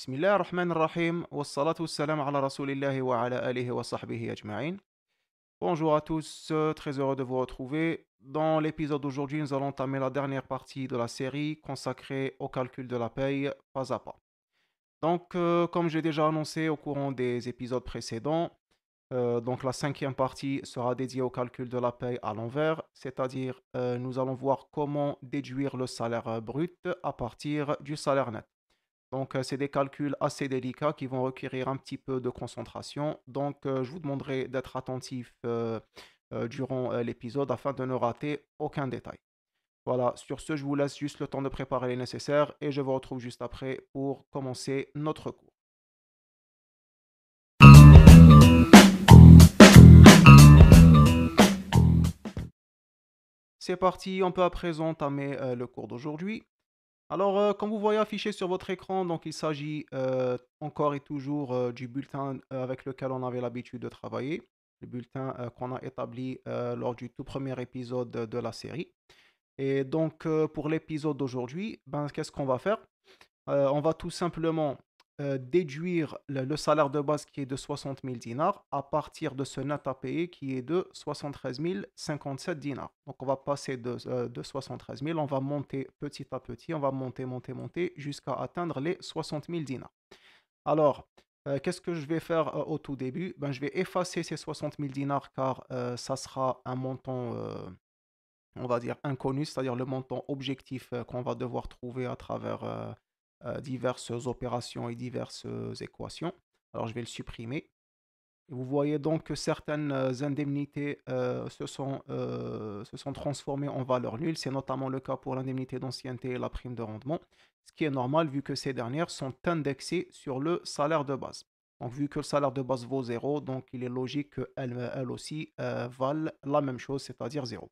بسم الله الرحمن الرحيم والصلاة والسلام على رسول الله وعلى آله وصحبه أجمعين. Bonjour à tous, très heureux de vous retrouver. Dans l'épisode d'aujourd'hui, nous allons entamer la dernière partie de la série consacrée au calcul de la paye pas à pas. Donc, comme j'ai déjà annoncé au courant des épisodes précédents, donc la cinquième partie sera dédiée au calcul de la paye à l'envers, c'est-à-dire nous allons voir comment déduire le salaire brut à partir du salaire net. Donc, c'est des calculs assez délicats qui vont requérir un petit peu de concentration. Donc, je vous demanderai d'être attentif durant l'épisode afin de ne rater aucun détail. Voilà, sur ce, je vous laisse juste le temps de préparer les nécessaires et je vous retrouve juste après pour commencer notre cours. C'est parti, on peut à présent entamer le cours d'aujourd'hui. Alors, comme vous voyez affiché sur votre écran, donc il s'agit encore et toujours du bulletin avec lequel on avait l'habitude de travailler, le bulletin qu'on a établi lors du tout premier épisode de la série. Et donc, pour l'épisode d'aujourd'hui, ben, qu'est-ce qu'on va faire? On va tout simplement déduire le salaire de base qui est de 60 000 dinars à partir de ce net à payer qui est de 73 057 dinars. Donc on va passer de 73 000, on va monter petit à petit, on va monter jusqu'à atteindre les 60 000 dinars. Alors, qu'est-ce que je vais faire au tout début? Ben, je vais effacer ces 60 000 dinars car ça sera un montant, on va dire, inconnu, c'est-à-dire le montant objectif qu'on va devoir trouver à travers diverses opérations et diverses équations. Alors je vais le supprimer. Et vous voyez donc que certaines indemnités se sont transformées en valeur nulle. C'est notamment le cas pour l'indemnité d'ancienneté et la prime de rendement, ce qui est normal vu que ces dernières sont indexées sur le salaire de base. Donc vu que le salaire de base vaut 0, donc il est logique qu'elles aussi valent la même chose, c'est-à-dire 0.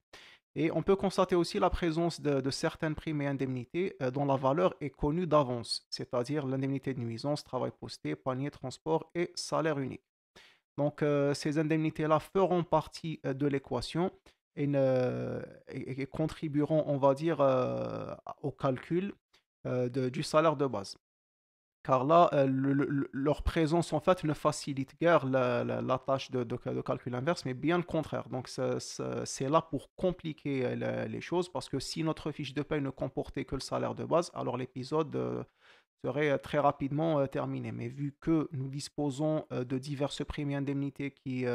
Et on peut constater aussi la présence de certaines primes et indemnités dont la valeur est connue d'avance, c'est-à-dire l'indemnité de nuisance, travail posté, panier, transport et salaire unique. Donc ces indemnités-là feront partie de l'équation et, et contribueront, on va dire, au calcul du salaire de base. Car là, leur présence, en fait, ne facilite guère la tâche de calcul inverse, mais bien le contraire. Donc, c'est là pour compliquer les choses, parce que si notre fiche de paie ne comportait que le salaire de base, alors l'épisode serait très rapidement terminé. Mais vu que nous disposons de diverses primes et indemnités qui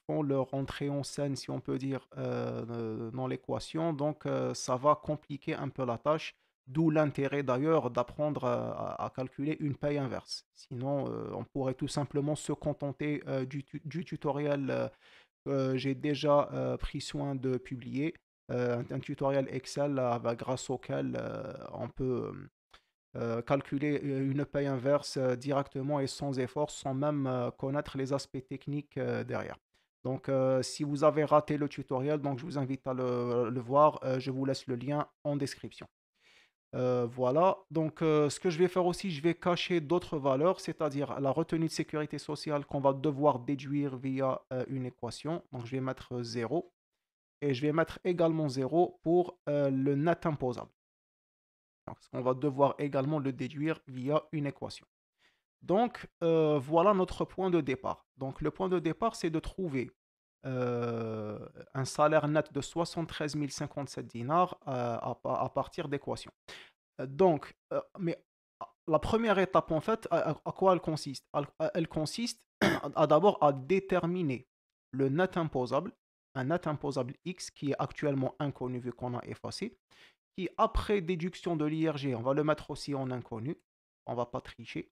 font leur entrée en scène, si on peut dire, dans l'équation, donc ça va compliquer un peu la tâche. D'où l'intérêt d'ailleurs d'apprendre à calculer une paye inverse. Sinon, on pourrait tout simplement se contenter du tutoriel que j'ai déjà pris soin de publier, un tutoriel Excel grâce auquel on peut calculer une paye inverse directement et sans effort, sans même connaître les aspects techniques derrière. Donc, si vous avez raté le tutoriel, donc je vous invite à le voir. Je vous laisse le lien en description. Voilà, donc ce que je vais faire aussi, je vais cacher d'autres valeurs, c'est-à-dire la retenue de sécurité sociale qu'on va devoir déduire via une équation. Donc je vais mettre 0 et je vais mettre également 0 pour le net imposable. Donc, on va devoir également le déduire via une équation. Donc voilà notre point de départ. Donc le point de départ, c'est de trouver un salaire net de 73 057 dinars à partir d'équations. Mais la première étape, en fait, à quoi elle consiste? Elle consiste d'abord à déterminer le net imposable, un net imposable X qui est actuellement inconnu vu qu'on a effacé, qui après déduction de l'IRG, on va le mettre aussi en inconnu, on ne va pas tricher,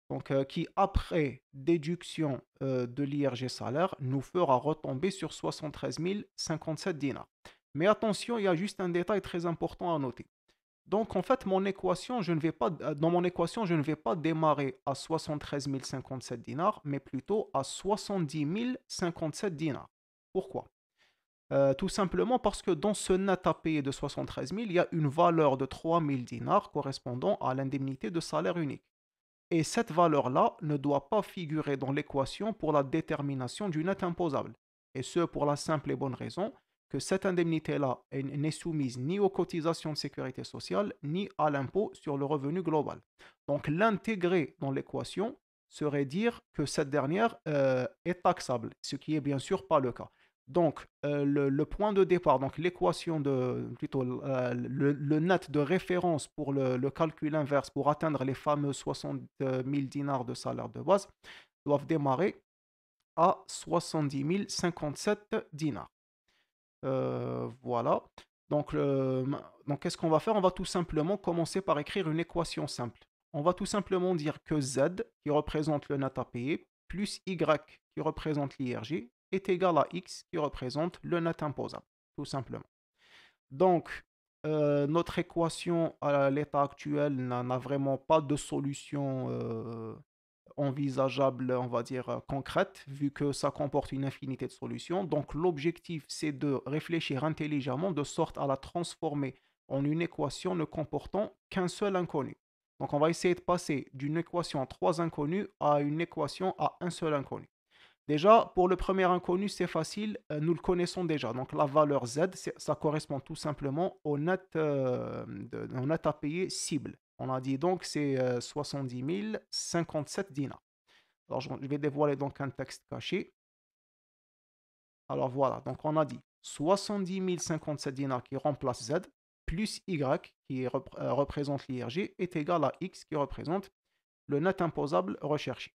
donc qui après déduction de l'IRG salaire nous fera retomber sur 73 057 dinars. Mais attention, il y a juste un détail très important à noter. Donc, en fait, mon équation, dans mon équation, je ne vais pas démarrer à 73 057 dinars, mais plutôt à 70 057 dinars. Pourquoi? Tout simplement parce que dans ce net à payer de 73 000, il y a une valeur de 3 000 dinars correspondant à l'indemnité de salaire unique. Et cette valeur-là ne doit pas figurer dans l'équation pour la détermination du net imposable. Et ce, pour la simple et bonne raison que cette indemnité-là n'est soumise ni aux cotisations de sécurité sociale, ni à l'impôt sur le revenu global. Donc l'intégrer dans l'équation serait dire que cette dernière est taxable, ce qui est bien sûr pas le cas. Donc le point de départ, donc l'équation plutôt le net de référence pour le calcul inverse pour atteindre les fameux 60 000 dinars de salaire de base doivent démarrer à 70 057 dinars. Voilà. Donc, donc qu'est-ce qu'on va faire? On va tout simplement commencer par écrire une équation simple. On va tout simplement dire que Z, qui représente le net à payer, plus Y, qui représente l'IRG, est égal à X, qui représente le net imposable. Tout simplement. Donc, notre équation à l'état actuel n'a vraiment pas de solution envisageable, on va dire, concrète, vu que ça comporte une infinité de solutions. Donc l'objectif, c'est de réfléchir intelligemment de sorte à la transformer en une équation ne comportant qu'un seul inconnu. Donc on va essayer de passer d'une équation à trois inconnus à une équation à un seul inconnu. Déjà, pour le premier inconnu, c'est facile, nous le connaissons déjà. Donc la valeur Z, ça correspond tout simplement au net à payer cible. On a dit donc c'est 70 057 dinars. Alors je vais dévoiler donc un texte caché. Alors voilà, donc on a dit 70 057 dinars qui remplace Z plus Y qui représente l'IRG est égal à X qui représente le net imposable recherché.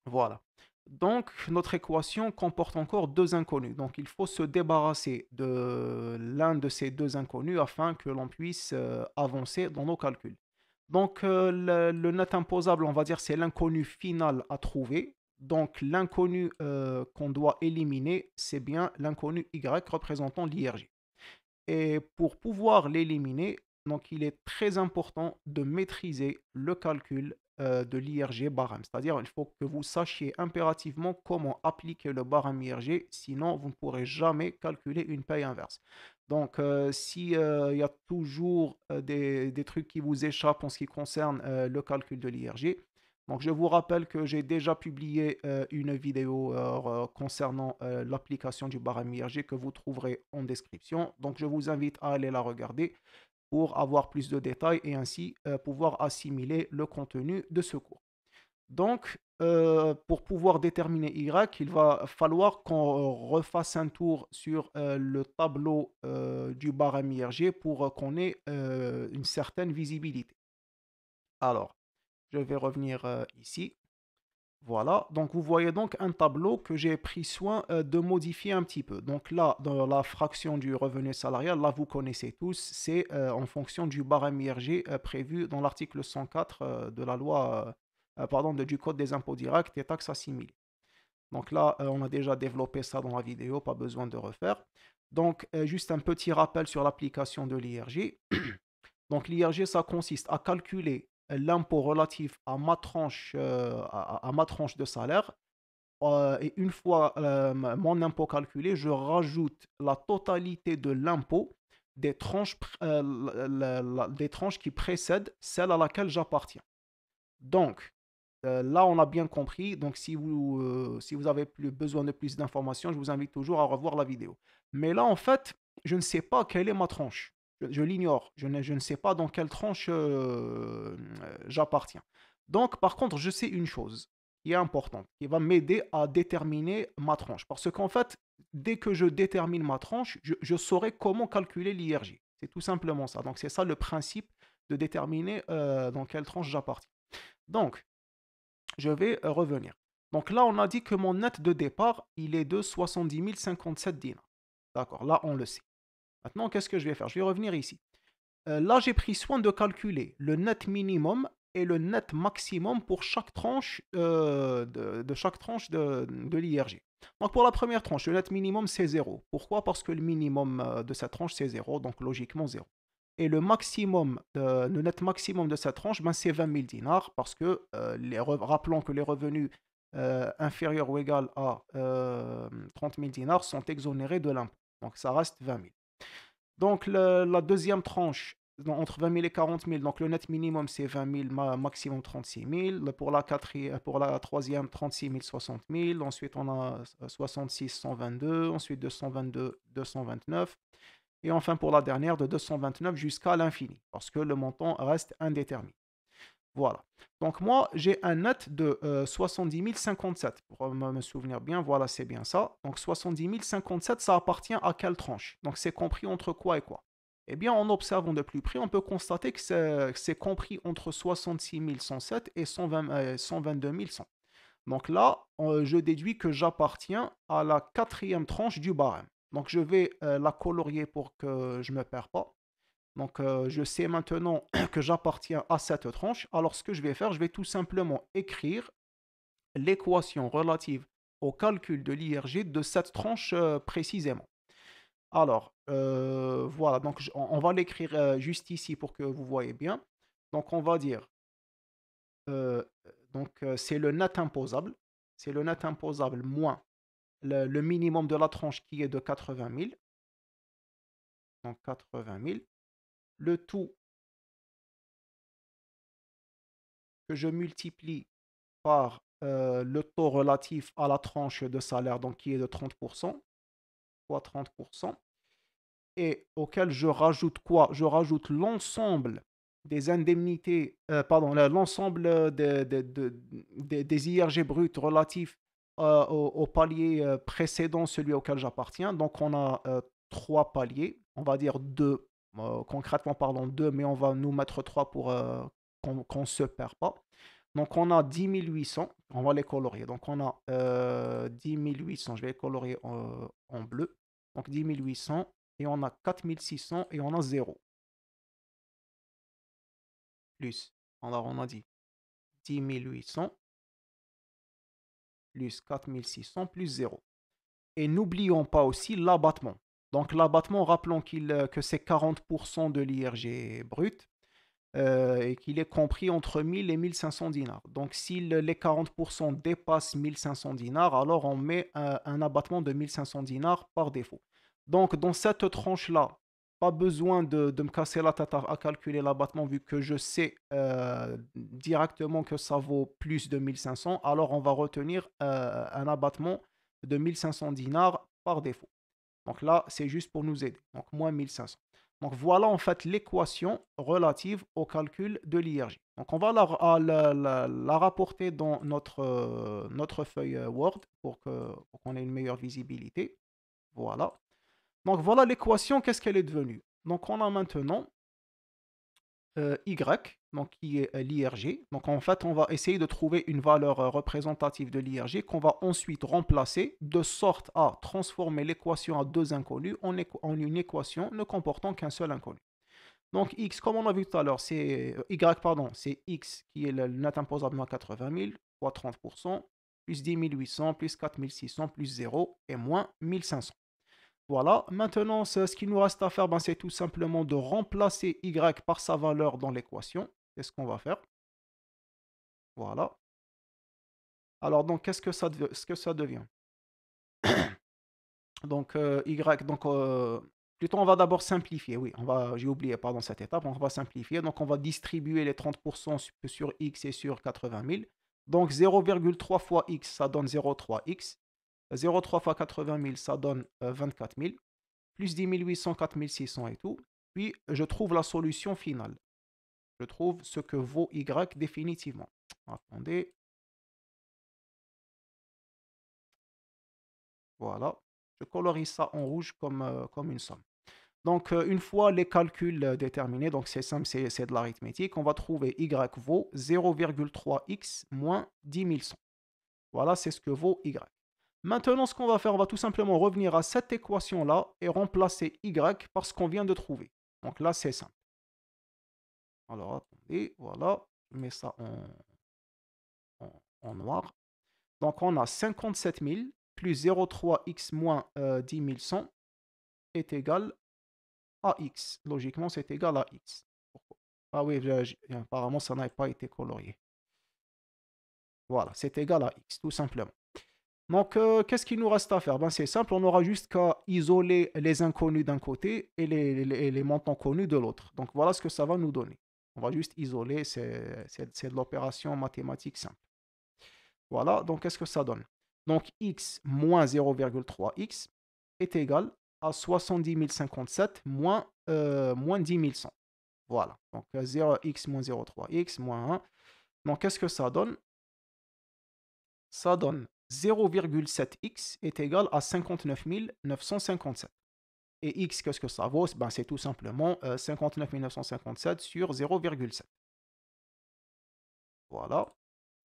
Voilà. Donc, notre équation comporte encore deux inconnus. Donc, il faut se débarrasser de l'un de ces deux inconnus afin que l'on puisse avancer dans nos calculs. Donc, le net imposable, on va dire, c'est l'inconnu final à trouver. Donc, l'inconnu qu'on doit éliminer, c'est bien l'inconnu Y représentant l'IRG. Et pour pouvoir l'éliminer, donc il est très important de maîtriser le calcul de l'IRG barème. C'est-à-dire il faut que vous sachiez impérativement comment appliquer le barème IRG, sinon vous ne pourrez jamais calculer une paye inverse. Donc si il y a toujours des trucs qui vous échappent en ce qui concerne le calcul de l'IRG, donc je vous rappelle que j'ai déjà publié une vidéo concernant l'application du barème IRG que vous trouverez en description. Donc je vous invite à aller la regarder pour avoir plus de détails et ainsi pouvoir assimiler le contenu de ce cours. Donc pour pouvoir déterminer Y, il va falloir qu'on refasse un tour sur le tableau du barème IRG pour qu'on ait une certaine visibilité. Alors, je vais revenir ici. Voilà, donc vous voyez donc un tableau que j'ai pris soin de modifier un petit peu. Donc là, dans la fraction du revenu salarial, là vous connaissez tous, c'est en fonction du barème IRG prévu dans l'article 104 de la loi, pardon, du Code des impôts directs et taxes assimilées. Donc là, on a déjà développé ça dans la vidéo, pas besoin de refaire. Donc juste un petit rappel sur l'application de l'IRG. Donc l'IRG, ça consiste à calculer l'impôt relatif à ma tranche, à ma tranche de salaire. Et une fois mon impôt calculé, je rajoute la totalité de l'impôt des tranches, des tranches qui précèdent celle à laquelle j'appartiens. Donc, là, on a bien compris. Donc, si vous avez besoin de plus d'informations, je vous invite toujours à revoir la vidéo. Mais là, en fait, je ne sais pas quelle est ma tranche. Je l'ignore. Je ne sais pas dans quelle tranche j'appartiens. Donc, par contre, je sais une chose qui est importante, qui va m'aider à déterminer ma tranche. Parce qu'en fait, dès que je détermine ma tranche, je saurai comment calculer l'IRG. C'est tout simplement ça. Donc, c'est ça le principe de déterminer dans quelle tranche j'appartiens. Donc, je vais revenir. Donc là, on a dit que mon net de départ, il est de 70 057 dinars. D'accord, là, on le sait. Maintenant, qu'est-ce que je vais faire? Je vais revenir ici. Là, j'ai pris soin de calculer le net minimum et le net maximum pour chaque tranche de chaque tranche de l'IRG. Donc pour la première tranche, le net minimum, c'est 0. Pourquoi? Parce que le minimum de cette tranche, c'est 0, donc logiquement 0. Et le maximum, le net maximum de cette tranche, ben, c'est 20 000 dinars parce que rappelons que les revenus inférieurs ou égaux à 30 000 dinars sont exonérés de l'impôt. Donc ça reste 20 000. Donc la deuxième tranche, entre 20 000 et 40 000. Donc le net minimum, c'est 20 000, maximum 36 000. Pour la troisième, 36 000, 60 000. Ensuite, on a 66, 122. Ensuite, 222, 229. Et enfin, pour la dernière, de 229 jusqu'à l'infini, parce que le montant reste indéterminé. Voilà. Donc moi, j'ai un net de 70 057. Pour me souvenir bien, voilà, c'est bien ça. Donc 70 057, ça appartient à quelle tranche? Donc c'est compris entre quoi et quoi? Eh bien, en observant de plus près, on peut constater que c'est compris entre 66 107 et 122 100. Donc là, je déduis que j'appartiens à la quatrième tranche du barème. Donc je vais la colorier pour que je ne me perds pas. Donc, je sais maintenant que j'appartiens à cette tranche. Alors, ce que je vais faire, je vais tout simplement écrire l'équation relative au calcul de l'IRG de cette tranche précisément. Alors, voilà, donc on va l'écrire juste ici pour que vous voyez bien. Donc, on va dire, euh, c'est le net imposable. C'est le net imposable moins le minimum de la tranche qui est de 80 000. Donc, 80 000. Le tout que je multiplie par le taux relatif à la tranche de salaire, donc qui est de 30%, fois 30%, et auquel je rajoute quoi? Je rajoute l'ensemble des indemnités, pardon, l'ensemble des IRG bruts relatifs au palier précédent, celui auquel j'appartiens. Donc on a trois paliers, on va dire deux, concrètement parlons deux, mais on va nous mettre trois pour qu'on ne se perd pas. Donc, on a 10 800, on va les colorier. Donc, on a 10 800, je vais les colorier en bleu. Donc, 10 800, et on a 4 600, et on a 0. Plus, alors on a dit 10 800, plus 4 600, plus 0. Et n'oublions pas aussi l'abattement. Donc, l'abattement, rappelons que c'est 40% de l'IRG brut. Et qu'il est compris entre 1000 et 1500 dinars. Donc, si les 40% dépassent 1500 dinars, alors on met un abattement de 1500 dinars par défaut. Donc, dans cette tranche-là, pas besoin de me casser la tête à calculer l'abattement vu que je sais directement que ça vaut plus de 1500. Alors, on va retenir un abattement de 1500 dinars par défaut. Donc là, c'est juste pour nous aider. Donc moins 1500. Donc voilà en fait l'équation relative au calcul de l'IRG. Donc on va la rapporter dans notre feuille Word pour qu'on ait une meilleure visibilité. Voilà. Donc voilà l'équation, qu'est-ce qu'elle est devenue? Donc on a maintenant Y, donc qui est l'IRG. Donc en fait, on va essayer de trouver une valeur représentative de l'IRG qu'on va ensuite remplacer de sorte à transformer l'équation à deux inconnus en une équation ne comportant qu'un seul inconnu. Donc X, comme on a vu tout à l'heure, c'est Y, pardon, c'est X qui est le net imposable à 80 000 fois 30%, plus 10 800, plus 4 600, plus 0 et moins 1500. Voilà, maintenant, ce qu'il nous reste à faire, ben, c'est tout simplement de remplacer y par sa valeur dans l'équation. C'est ce qu'on va faire. Voilà. Alors, donc, ce que ça devient? Donc, y, donc, plutôt, on va d'abord simplifier. Oui, j'ai oublié, pardon, cette étape. On va simplifier. Donc, on va distribuer les 30% sur x et sur 80 000. Donc, 0,3 fois x, ça donne 0,3x. 0,3 fois 80 000, ça donne 24 000. Plus 10 800, 4 600 et tout. Puis, je trouve la solution finale. Je trouve ce que vaut y définitivement. Attendez. Voilà. Je colorie ça en rouge comme une somme. Donc, une fois les calculs déterminés, donc c'est simple, c'est de l'arithmétique, on va trouver y vaut 0,3x moins 10 100. Voilà, c'est ce que vaut y. Maintenant, ce qu'on va faire, on va tout simplement revenir à cette équation-là et remplacer y par ce qu'on vient de trouver. Donc là, c'est simple. Alors, attendez, voilà, je mets ça en noir. Donc, on a 57 000 plus 0,3x moins 10 100 est égal à x. Logiquement, c'est égal à x. Pourquoi? Ah oui, apparemment, ça n'a pas été colorié. Voilà, c'est égal à x, tout simplement. Donc, qu'est-ce qu'il nous reste à faire? Ben, c'est simple, on aura juste qu'à isoler les inconnus d'un côté et les montants connus de l'autre. Donc, voilà ce que ça va nous donner. On va juste isoler, c'est de l'opération mathématique simple. Voilà, donc qu'est-ce que ça donne? Donc, x moins 0,3x est égal à 70 057 moins 10 100. Voilà, donc 0x moins 0,3x moins 1. Donc, qu'est-ce que ça donne? Ça donne 0,7x est égal à 59 957. Et x, qu'est-ce que ça vaut? Ben, c'est tout simplement 59 957 sur 0,7. Voilà,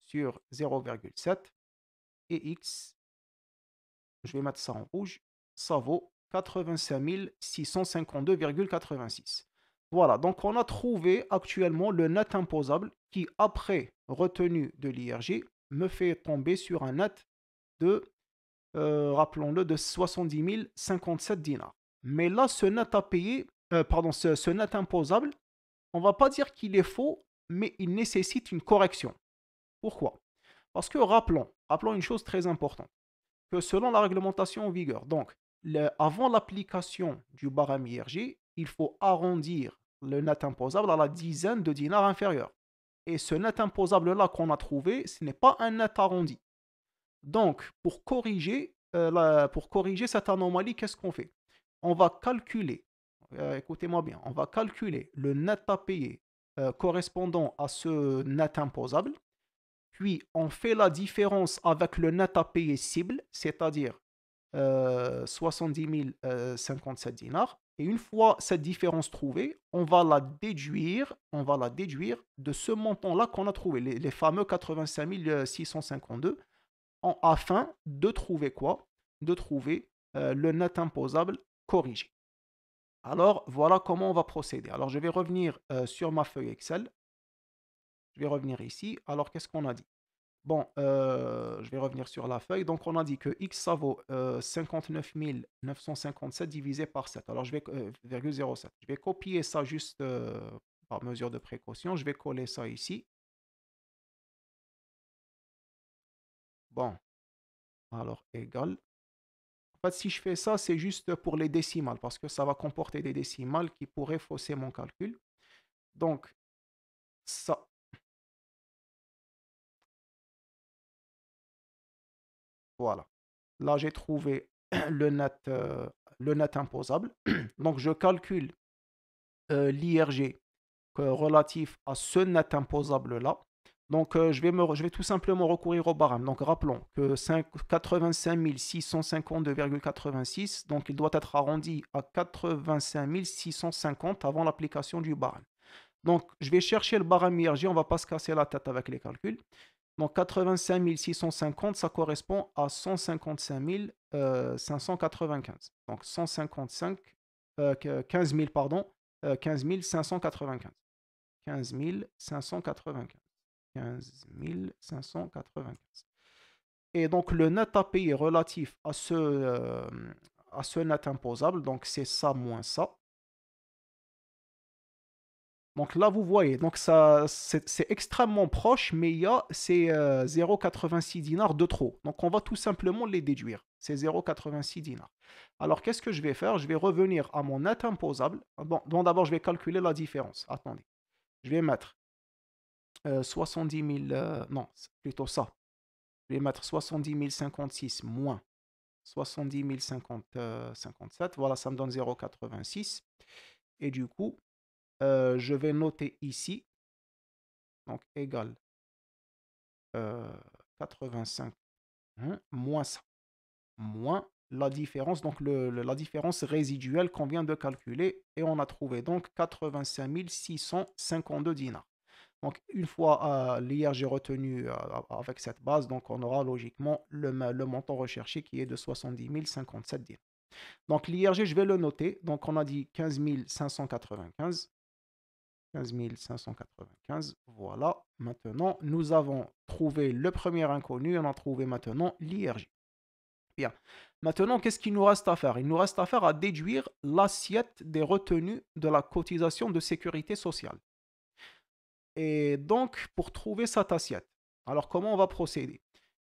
sur 0,7. Et x, je vais mettre ça en rouge, ça vaut 85 652,86. Voilà, donc on a trouvé actuellement le net imposable qui, après retenue de l'IRG, me fait tomber sur un net de, rappelons-le, de 70 057 dinars. Mais là, ce net à payer, pardon, ce net imposable, on ne va pas dire qu'il est faux, mais il nécessite une correction. Pourquoi? Parce que rappelons une chose très importante, que selon la réglementation en vigueur, donc avant l'application du barème IRG, il faut arrondir le net imposable à la dizaine de dinars inférieurs. Et ce net imposable-là qu'on a trouvé, ce n'est pas un net arrondi. Donc, pour corriger cette anomalie, qu'est-ce qu'on fait? On va calculer, écoutez-moi bien, on va calculer le net à payer correspondant à ce net imposable, puis on fait la différence avec le net à payer cible, c'est-à-dire 70 057 dinars. Et une fois cette différence trouvée, on va la déduire de ce montant-là qu'on a trouvé, les fameux 85 652, afin de trouver quoi? De trouver le net imposable corrigé. Alors, voilà comment on va procéder. Alors, je vais revenir sur ma feuille Excel. Je vais revenir ici. Alors, qu'est-ce qu'on a dit? Bon, je vais revenir sur la feuille. Donc, on a dit que x, ça vaut 59 957 divisé par 7. Alors, 0,07. Je vais copier ça juste par mesure de précaution. Je vais coller ça ici. Bon, alors, égal. En fait, si je fais ça, c'est juste pour les décimales, parce que ça va comporter des décimales qui pourraient fausser mon calcul. Donc, ça, voilà. Là, j'ai trouvé le net imposable. Donc, je calcule l'IRG relatif à ce net imposable-là. Donc, je vais tout simplement recourir au barème. Donc, rappelons que 85 652,86, donc il doit être arrondi à 85 650 avant l'application du barème. Donc, je vais chercher le barème IRG, on ne va pas se casser la tête avec les calculs. Donc, 85 650, ça correspond à 155 595. Donc, 155, 15 000, pardon, 15 595. 15 595. 15 595. Et donc, le net à payer relatif à ce net imposable, donc c'est ça moins ça. Donc là, vous voyez, donc ça, c'est extrêmement proche, mais il y a ces 0,86 dinars de trop. Donc on va tout simplement les déduire, ces 0,86 dinars. Alors qu'est-ce que je vais faire? Je vais revenir à mon net imposable. Bon, donc d'abord, je vais calculer la différence. Attendez. Je vais mettre 70 000, non, c'est plutôt ça. Je vais mettre 70 056 moins 70 057. Voilà, ça me donne 0,86. Et du coup, je vais noter ici, donc égal 85 moins ça, moins la différence, donc la différence résiduelle qu'on vient de calculer, et on a trouvé donc 85 652 dinars. Donc une fois l'IRG retenu avec cette base, donc on aura logiquement le montant recherché qui est de 70 057 dinars. Donc l'IRG, je vais le noter, donc on a dit 15 595. 15 595, voilà. Maintenant, nous avons trouvé le premier inconnu, on a trouvé maintenant l'IRG. Bien. Maintenant, qu'est-ce qu'il nous reste à faire? Il nous reste à faire à déduire l'assiette des retenues de la cotisation de sécurité sociale. Et donc, pour trouver cette assiette, alors comment on va procéder?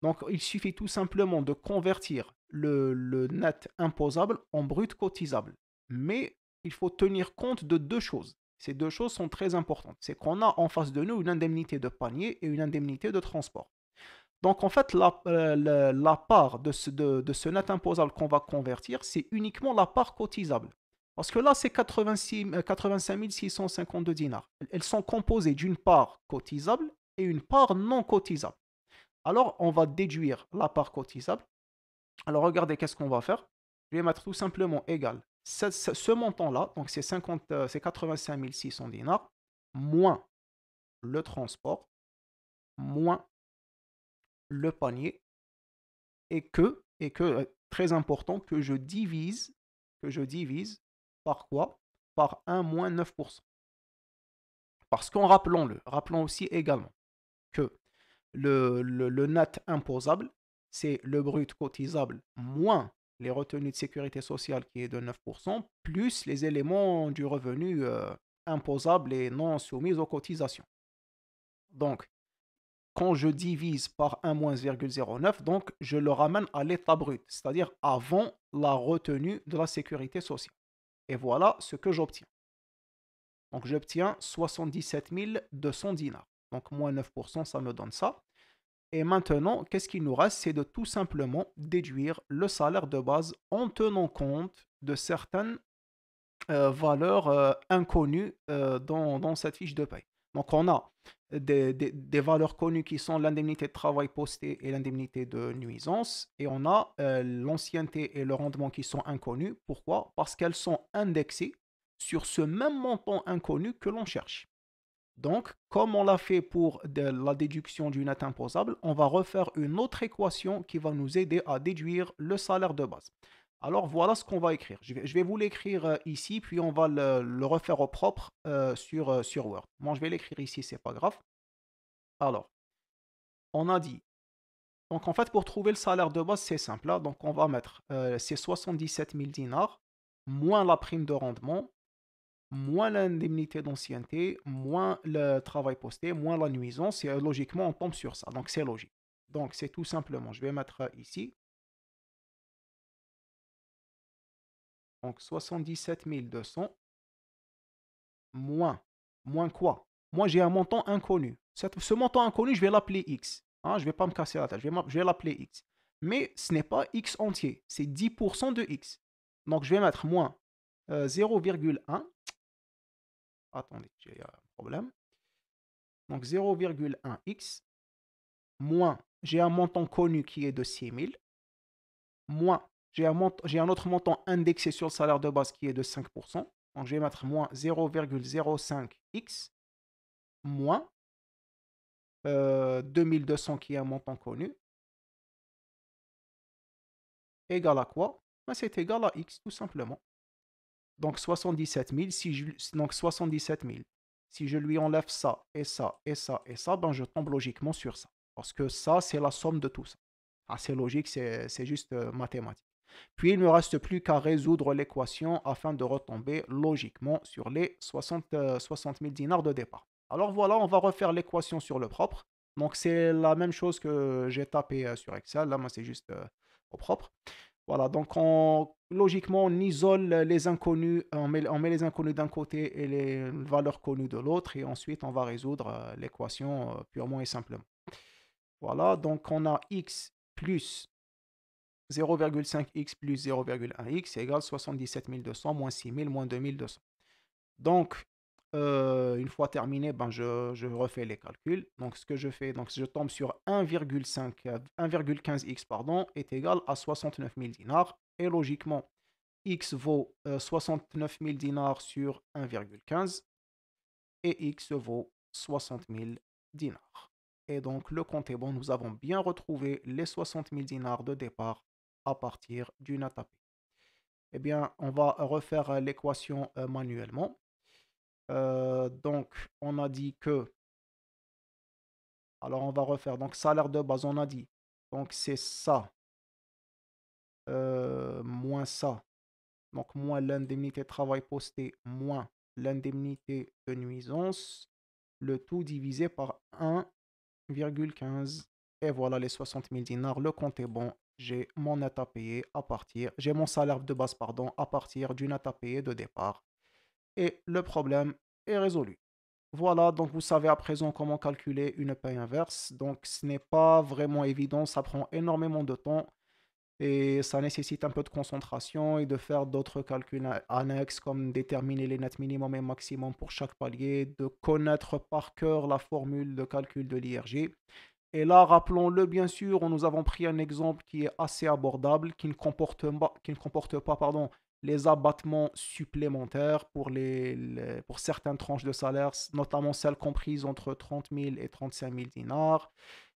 Donc, il suffit tout simplement de convertir le net imposable en brut cotisable. Mais il faut tenir compte de deux choses. Ces deux choses sont très importantes. C'est qu'on a en face de nous une indemnité de panier et une indemnité de transport. Donc, en fait, la part de ce net imposable qu'on va convertir, c'est uniquement la part cotisable. Parce que là, c'est 85 652 dinars. Elles sont composées d'une part cotisable et une part non cotisable. Alors, on va déduire la part cotisable. Alors, regardez, qu'est-ce qu'on va faire? Je vais mettre tout simplement égal. Ce montant-là, donc c'est 85 600 dinars, moins le transport, moins le panier, très important, que je divise par quoi? Par un moins 9%. Parce qu'en rappelons aussi également que le net imposable, c'est le brut cotisable moins les retenues de sécurité sociale qui est de 9%, plus les éléments du revenu imposable et non soumis aux cotisations. Donc, quand je divise par 1 moins 0,09, donc je le ramène à l'état brut, c'est-à-dire avant la retenue de la sécurité sociale. Et voilà ce que j'obtiens. Donc j'obtiens 77 200 dinars. Donc moins 9%, ça me donne ça. Et maintenant, qu'est-ce qu'il nous reste? C'est de tout simplement déduire le salaire de base en tenant compte de certaines valeurs inconnues dans cette fiche de paye. Donc on a des valeurs connues qui sont l'indemnité de travail postée et l'indemnité de nuisance. Et on a l'ancienneté et le rendement qui sont inconnus. Pourquoi? Parce qu'elles sont indexées sur ce même montant inconnu que l'on cherche. Donc, comme on l'a fait pour la déduction du net imposable, on va refaire une autre équation qui va nous aider à déduire le salaire de base. Alors, voilà ce qu'on va écrire. Je vais vous l'écrire ici, puis on va le refaire au propre sur Word. Moi, je vais l'écrire ici, c'est pas grave. Alors, on a dit, donc en fait, pour trouver le salaire de base, c'est simple, là. Donc, on va mettre ces 77 000 dinars, moins la prime de rendement, moins l'indemnité d'ancienneté, moins le travail posté, moins la nuisance, et logiquement, on tombe sur ça. Donc, c'est logique. Donc, c'est tout simplement, je vais mettre ici, donc 77 200, moins, moins quoi? Moi, j'ai un montant inconnu. Ce montant inconnu, je vais l'appeler X. Hein, je ne vais pas me casser la tête, je vais l'appeler X. Mais ce n'est pas X entier, c'est 10% de X. Donc, je vais mettre moins 0,1. Attendez, j'ai un problème. Donc 0,1x, moins, j'ai un montant connu qui est de 6000, moins, j'ai un autre montant indexé sur le salaire de base qui est de 5%. Donc je vais mettre moins 0,05x, moins 2200 qui est un montant connu, égal à quoi? Ben, c'est égal à x tout simplement. Donc 77 000, donc 77 000. Si je lui enlève ça, et ça, et ça, et ça, ben je tombe logiquement sur ça. Parce que ça, c'est la somme de tout ça. Ah, c'est logique, c'est juste mathématique. Puis, il ne me reste plus qu'à résoudre l'équation afin de retomber logiquement sur les 60 000 dinars de départ. Alors voilà, on va refaire l'équation sur le propre. Donc, c'est la même chose que j'ai tapé sur Excel. Là, moi, c'est juste au propre. Voilà, donc logiquement, on isole les inconnus, on met les inconnus d'un côté et les valeurs connues de l'autre, et ensuite on va résoudre l'équation purement et simplement. Voilà, donc on a x plus 0,5x plus 0,1x égale 77 200 moins 6000 moins 2200. Donc, une fois terminé, ben je refais les calculs. Donc, ce que je fais, donc je tombe sur 1,15x pardon, est égal à 69 000 dinars. Et logiquement, x vaut 69 000 dinars sur 1,15 et x vaut 60 000 dinars. Et donc, le compte est bon. Nous avons bien retrouvé les 60 000 dinars de départ à partir du net à payer. Eh bien, on va refaire l'équation manuellement. Donc, on a dit que... Alors, on va refaire. Donc, salaire de base, on a dit. Donc, c'est ça. Moins ça. Donc, moins l'indemnité de travail posté, moins l'indemnité de nuisance. Le tout divisé par 1,15 Et voilà les 60 000 dinars, le compte est bon. J'ai mon net à payer à partir, j'ai mon salaire de base, pardon, à partir du net à payer de départ. Et le problème est résolu. Voilà, donc vous savez à présent comment calculer une paye inverse. Donc ce n'est pas vraiment évident, ça prend énormément de temps et ça nécessite un peu de concentration et de faire d'autres calculs annexes comme déterminer les nets minimum et maximum pour chaque palier, de connaître par cœur la formule de calcul de l'IRG. Et là, rappelons-le bien sûr, nous avons pris un exemple qui est assez abordable, qui ne comporte pas, pardon, les abattements supplémentaires pour, pour certaines tranches de salaire, notamment celles comprises entre 30 000 et 35 000 dinars.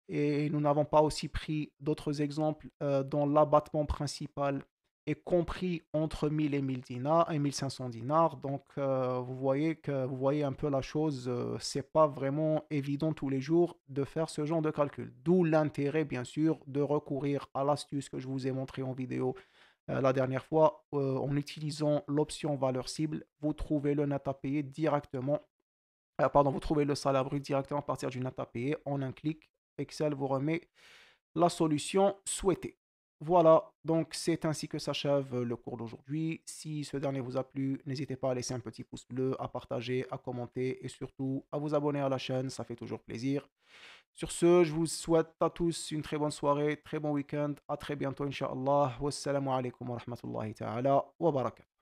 Et nous n'avons pas aussi pris d'autres exemples dont l'abattement principal est compris entre 1000 et 1000 dinars et 1500 dinars. Donc vous voyez un peu la chose, c'est pas vraiment évident tous les jours de faire ce genre de calcul. D'où l'intérêt bien sûr de recourir à l'astuce que je vous ai montré en vidéo la dernière fois en utilisant l'option valeur cible. Vous trouvez le net à payer directement pardon, vous trouvez le salaire brut directement à partir du net à payer. En un clic, Excel vous remet la solution souhaitée. Voilà, donc c'est ainsi que s'achève le cours d'aujourd'hui. Si ce dernier vous a plu, n'hésitez pas à laisser un petit pouce bleu, à partager, à commenter et surtout à vous abonner à la chaîne, ça fait toujours plaisir. Sur ce, je vous souhaite à tous une très bonne soirée, très bon week-end, à très bientôt, Inch'Allah. Wassalamu alaikum wa rahmatullahi ta'ala wa barakatuh.